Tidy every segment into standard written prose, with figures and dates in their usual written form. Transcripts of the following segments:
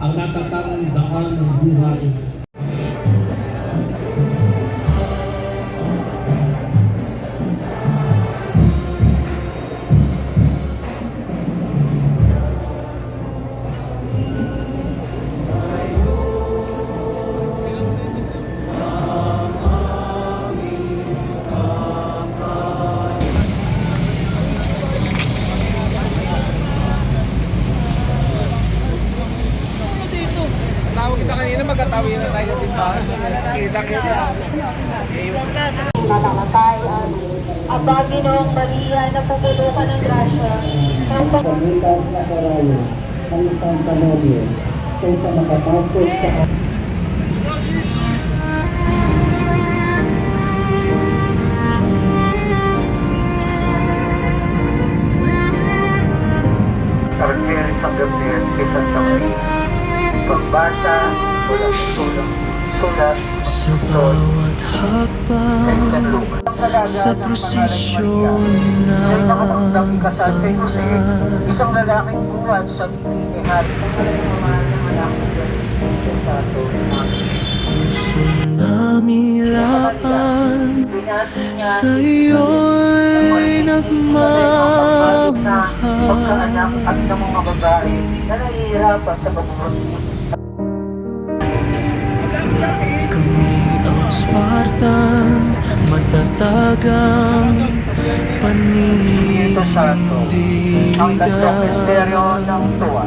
Ang natatandaan ng buhay. Magkatawi na tayo sa simbahan. Kita-kita. Matatay ang Panginoong Maria na pupulukan ng grasya. Pagkakita na karayo, ang isang panobyo, kaysa makapasok sa Karagyan sa Gabriel kay Santa Maria. Pagbasa, sulat, sa bawat hakbang sa prosesyon ng banal. isang lalaking buwan sa bibig ni Hari ng mahal na malaki Puso namilaan sa iyo'y pagkaanak nagmamahal. at ng mga babae na nahihirapan sa pagbubuti. Kami ang Spartan, matatagang Ito ang gandang misteryo ng tuwa.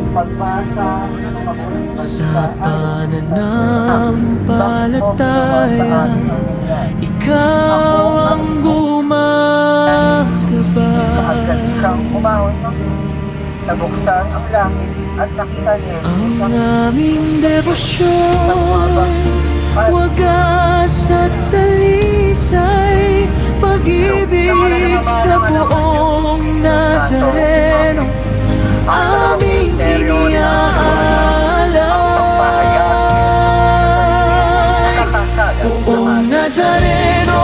Pagbasa, sa pananampalataya, ikaw ang gumagabay. Isang umahon nabuksan ang langit at nakita niya Ang aming debosyon, wagas at talisay, pag-ibig sa buong Nazareno, aming iniaalay. Buong Nazareno,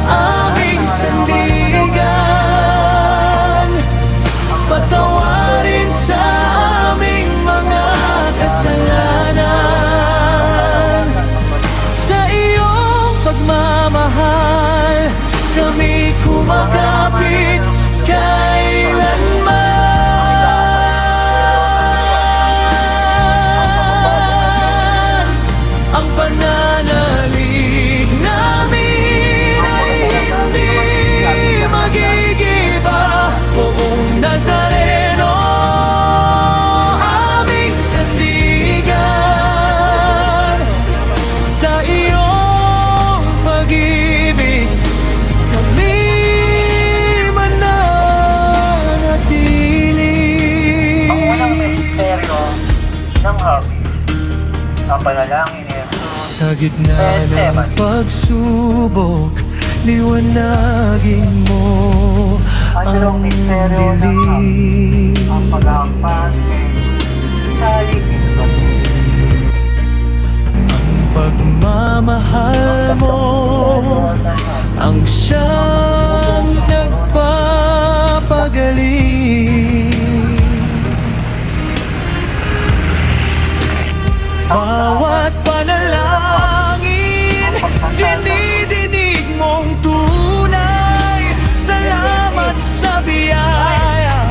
aming sandigan, patawarin sa aming mga kasalanan. Sa iyong pagmamahal, kami kumakapit kailanman. Ang pananalig namin ay hindi magigiba. Buong Nazareno, aming sandigan, sa iyong pag-ibig kami mananatili. ang walang misteryo ng hapis, ang panalangin ni Jesus. Sa gitna ng pagsubok, liwanagin mo ang dilim. Ang paghampas sa ligid ba? Pagmamahal mo ang siyang nagpapagaling. Bawat panalangin, dinidinig mong tunay. Salamat sa biyaya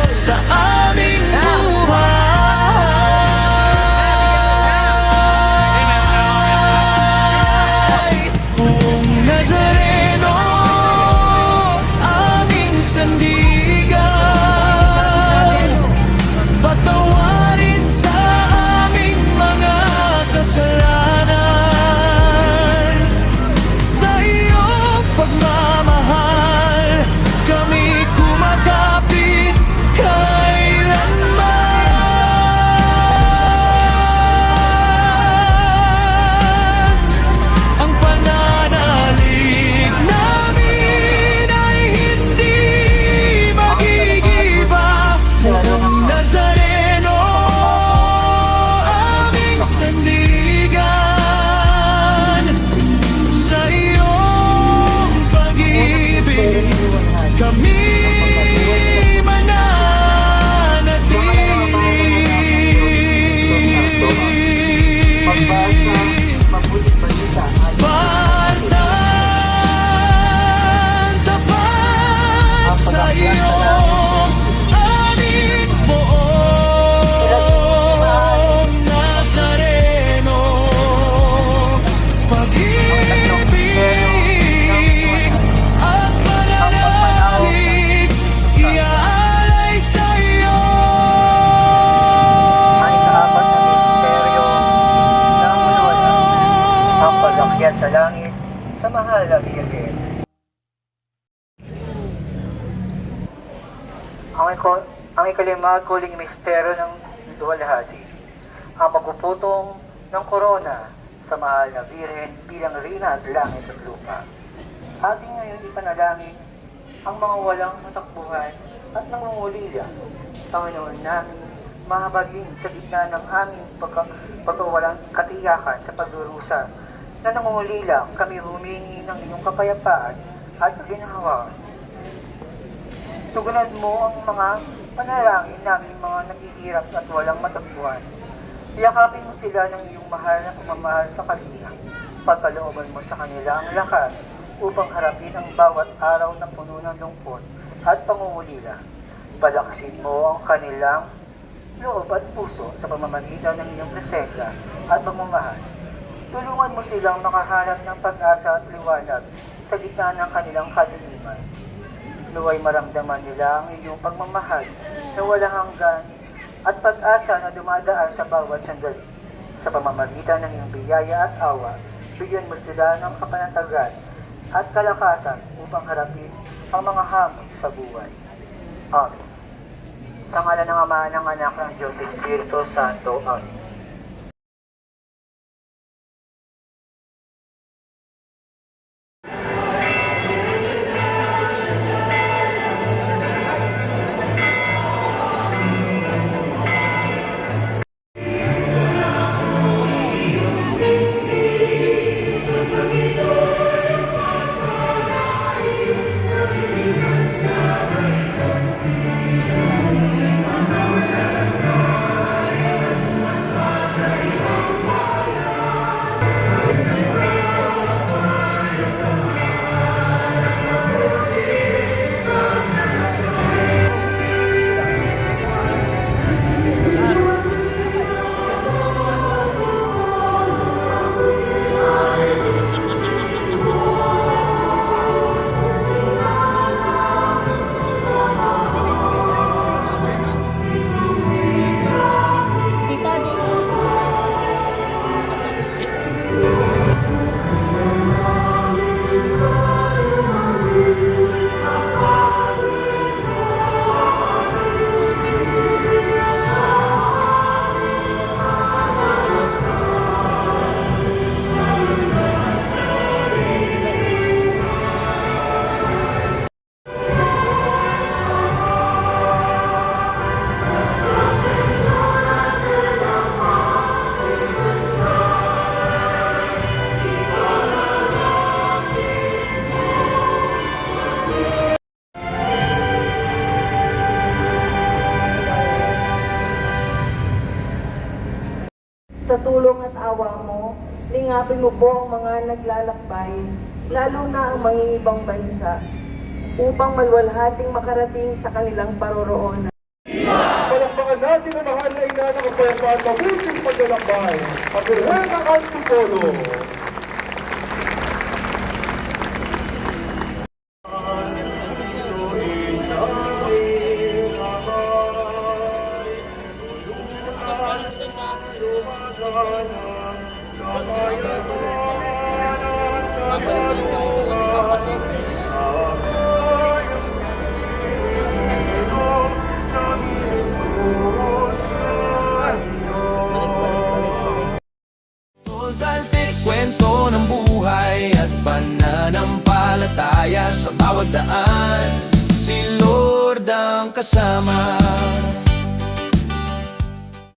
sa aming buhay. Buong Nazareno, aming sandigan, patawarin sa aming mga kasalanan. Sa iyong pagmamahal, kami kumakapit kailanman. Ang pananalig namin ay hindi magigiba. Buong Nazareno, aming sandigan. Sa iyong pag-ibig, kami mananatili. Mabuting balita ay Spartan, tapat sa iyo, aming buong Nazareno. Pag-ibig at pananalig, iaalay sa iyo. ay kaapat na misteryo ng wala. Ang pag-akyat sa langit sa mahal na Birhen. Ang ikalima at huling misteryo ng luwalhati, ang pagpuputong ng korona sa mahal na Birhen bilang reyna at langit at lupa. Ating ngayon ipanalangin ang mga walang matakbuhan at nangungulila. Panginoon namin, mahabagin sa gitna ng aming pagkawalang katiyakan sa pagdurusa na nangungulila, kami humingi ng iyong kapayapaan at ginhawa. Tugunan mo ang mga panalangin namin mga naghihirap at walang matakbuhan. Yakapin mo sila ng iyong mahal na pagmamahal sa kanila. Pagkalooban mo sa kanila ang lakas upang harapin ang bawat araw na puno ng lungkot at pangungulila. Palakasin mo ang kanilang loob at puso sa pamamagitan ng iyong presensya at pagmamahal. Tulungan mo silang makahanap ng pag-asa at liwanag sa gitna ng kanilang kadiliman. Naway maramdaman nila ang iyong pagmamahal na walang hanggan at pag-asa na dumadaan sa bawat sandali. Sa pamamagitan ng iyong biyaya at awa, bigyan mo sila ng kapanatagan at kalakasan upang harapin ang mga hamon sa buhay. Amen. Sa ngalan ng Ama, ng Anak, ng Diyos, Espiritu Santo. Amen. Sa tulong at awa mo, lingapin mo po ang mga naglalakbay, lalo na ang mangingibang bansa, upang malwalhating makarating sa kanilang paroroonan. Palakpakan natin ang mahal na ina ng kapayapaan mabuting paglalakbay. Pagulhan ng Antipolo. Saltik, kwento ng buhay at pananampalataya sa bawat daan. Si Lord ang kasama.